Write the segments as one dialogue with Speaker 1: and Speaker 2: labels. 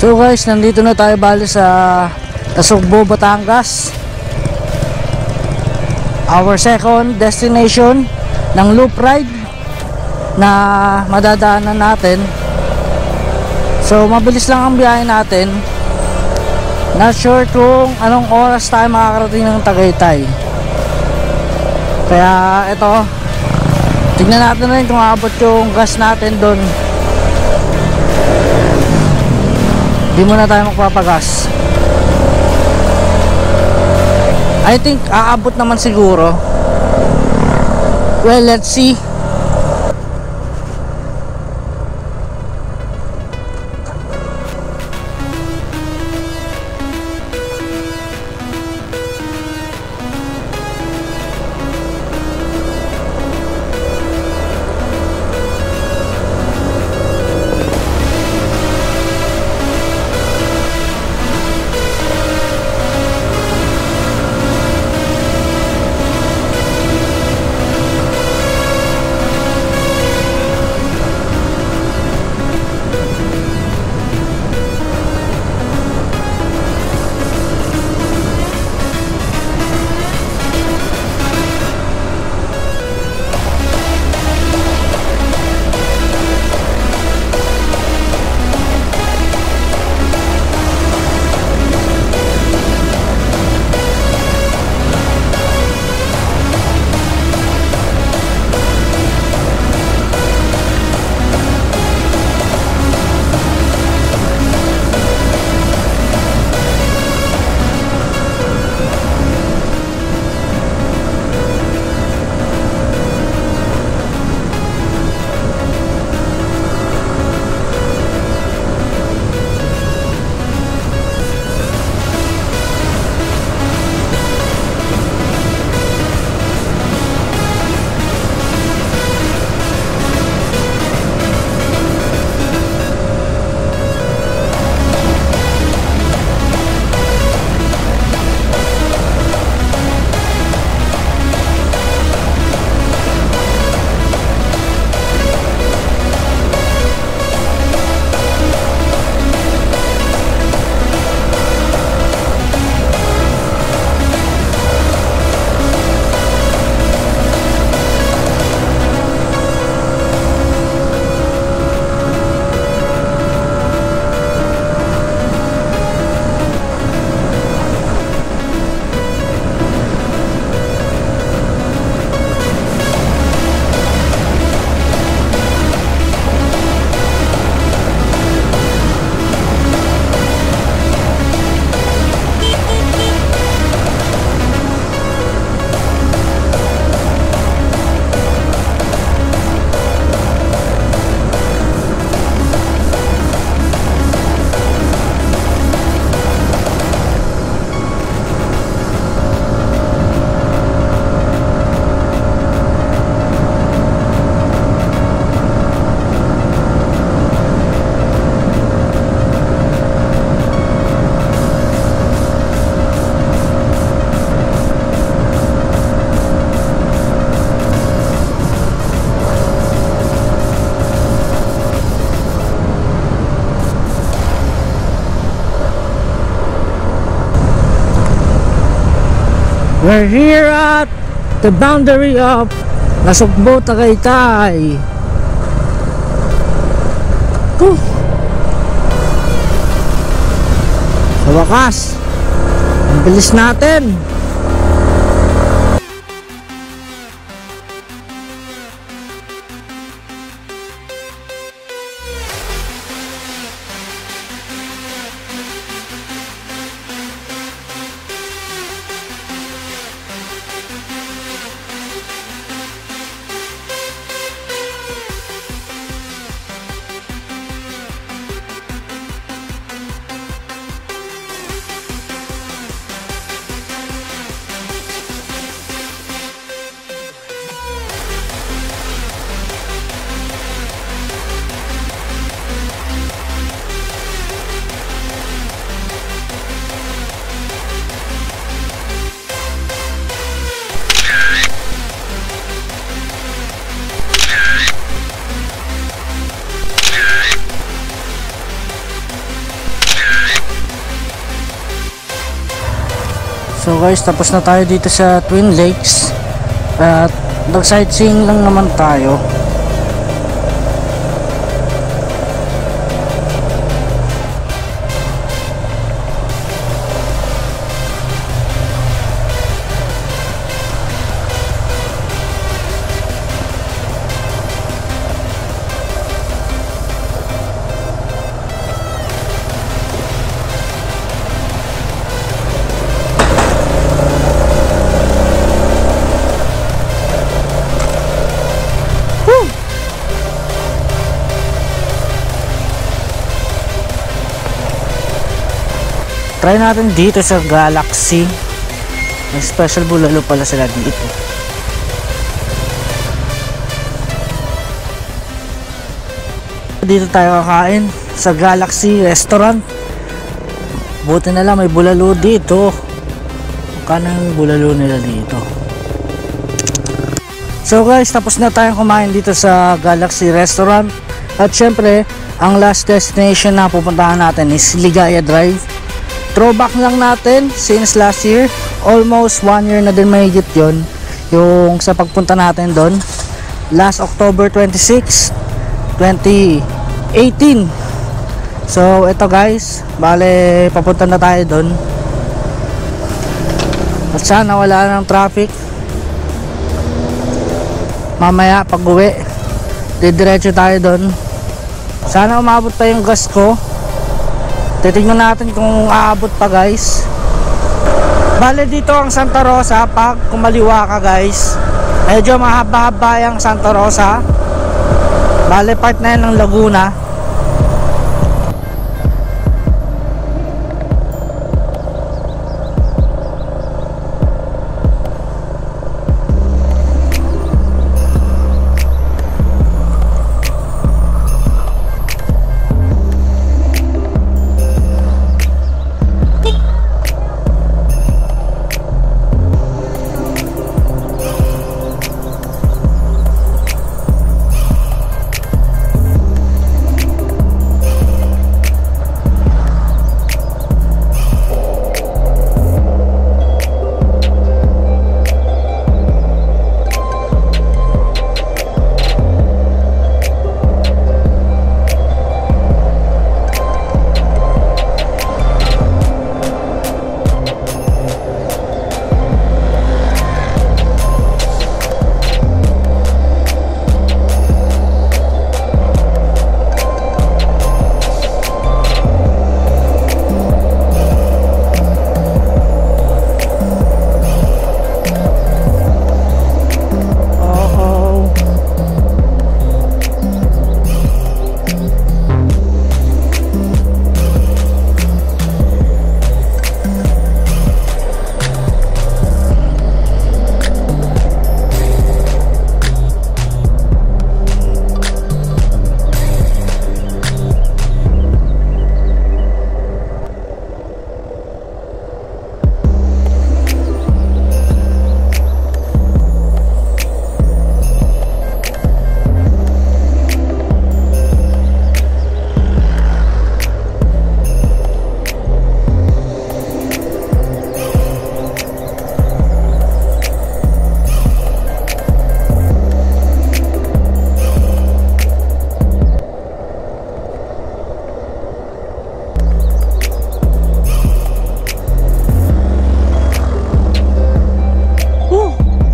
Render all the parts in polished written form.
Speaker 1: So guys, nandito na tayo bali sa Nasugbo, Batangas. Our second destination ng loop ride na madadaanan natin. So mabilis lang ang biyahe natin. Not sure kung anong oras tayo makakarating ng Tagaytay. Kaya ito, tignan natin rin kung aabot yung gas natin doon. Di muna tayo magpapagas. I think aabot naman siguro. Well, let's see. We're here at the boundary of Nasugbo, Tagaytay. Sa wakas, ang bilis natin. So guys, tapos na tayo dito sa Twin Lakes at nag-sightseeing lang naman tayo. Try natin dito sa Galaxy. May special bulalo pala sila dito. Dito tayo kakain sa Galaxy Restaurant. Buti na lang may bulalo dito. Kanang bulalo nila dito. So guys, tapos na tayong kumain dito sa Galaxy Restaurant. At syempre, ang last destination na pupuntahan natin is Ligaya Drive. Throwback lang natin since last year, almost 1 year na din mahigit yun yung sa pagpunta natin doon last October 26, 2018. So ito guys, bale papunta na tayo doon at sana wala ng traffic. Mamaya pag uwi didiretso tayo doon. Sana umabot pa yung gas ko. Titignan natin kung aabot pa guys. Bale dito ang Santa Rosa. Pag kumaliwa ka guys, medyo mahaba-haba yung Santa Rosa. Bale part na yan ng Laguna.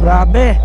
Speaker 1: Grabe.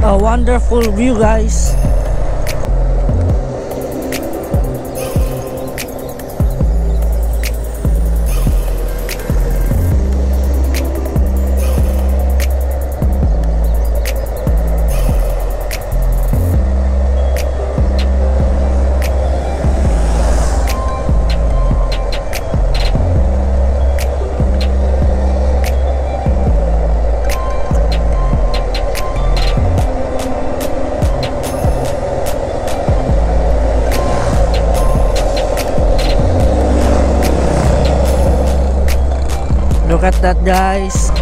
Speaker 1: A wonderful view guys. Look at that, guys.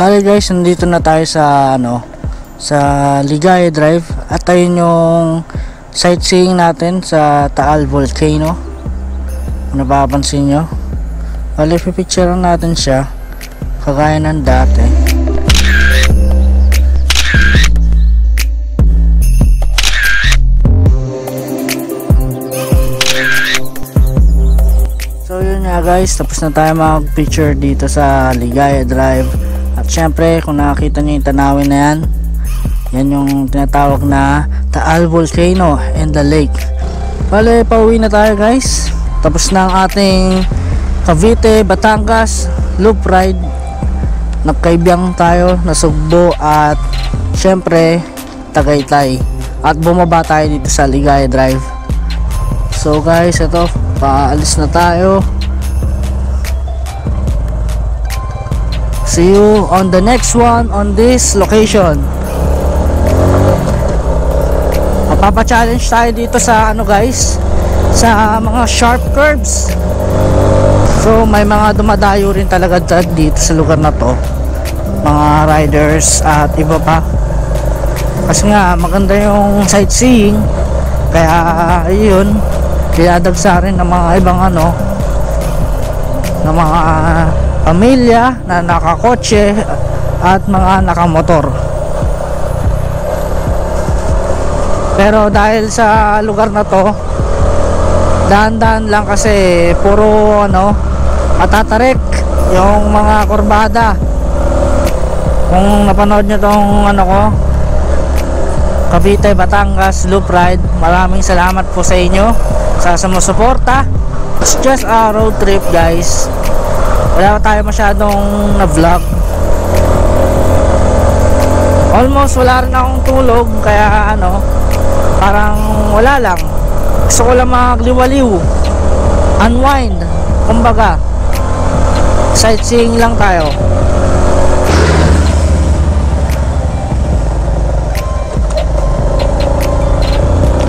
Speaker 1: Bale guys, nandito na tayo sa sa Ligaya Drive at ayun yung sightseeing natin sa Taal Volcano. Kung napapansin nyo, bale pipicture natin siya kagaya ng dati. So yun nga guys, tapos na tayo mag picture dito sa Ligaya Drive. At syempre, kung nakakita nyo yung tanawin na yan, yan yung tinatawag na Taal Volcano and the Lake. Bale, pauwi na tayo guys. Tapos na ang ating Cavite, Batangas loop ride. Nagkaibiyang tayo na Sugbo at syempre Tagaytay. At bumaba tayo dito sa Ligaya Drive. So guys, ito, paalis na tayo. See you on the next one on this location. Mapapa-challenge tayo dito sa guys, sa mga sharp curves. So may mga dumadayo rin talaga dito sa lugar na to, mga riders at iba pa. Kasi nga maganda yung sightseeing, kaya ayun, dinadagsa rin ng mga ibang ng mga pamilya na nakakotse at mga nakamotor. Pero dahil sa lugar na to, dahan-dahan lang kasi puro matatarik yung mga kurbada. Kung napanood nyo tong Cavite, Batangas loop ride, maraming salamat po sa inyo sa sumusuporta. It's just a road trip guys. Wala tayo masyadong na vlog. Almost wala rin akong tulog, kaya parang wala lang. Gusto ko lang magliwaliw, unwind, kumbaga sightseeing lang tayo.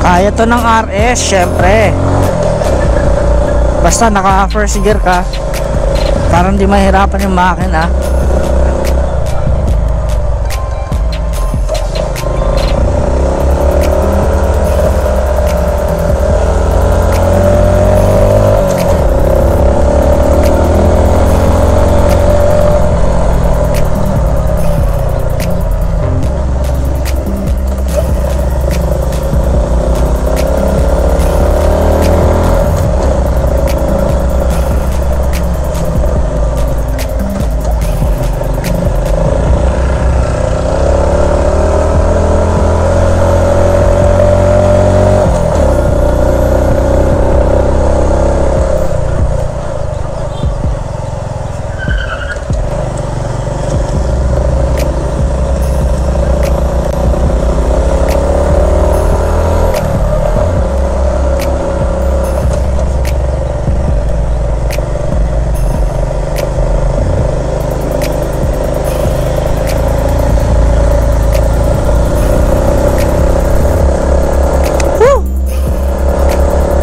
Speaker 1: Kaya to ng RS syempre, basta naka first gear ka, parang di mahirapan yung makina.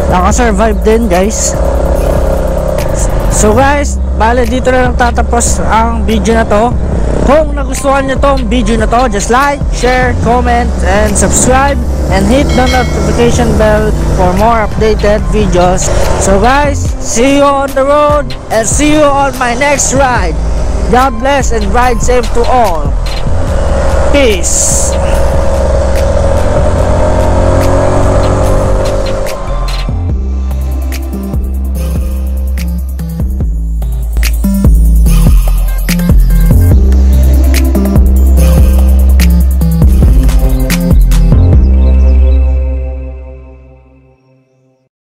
Speaker 1: Nakasurvive din guys. So guys, bale dito na lang tatapos ang video na to. Kung nagustuhan nyo tong video na to, just like, share, comment, and subscribe, and hit the notification bell for more updated videos. So guys, see you on the road and see you on my next ride. God bless and ride safe to all. Peace.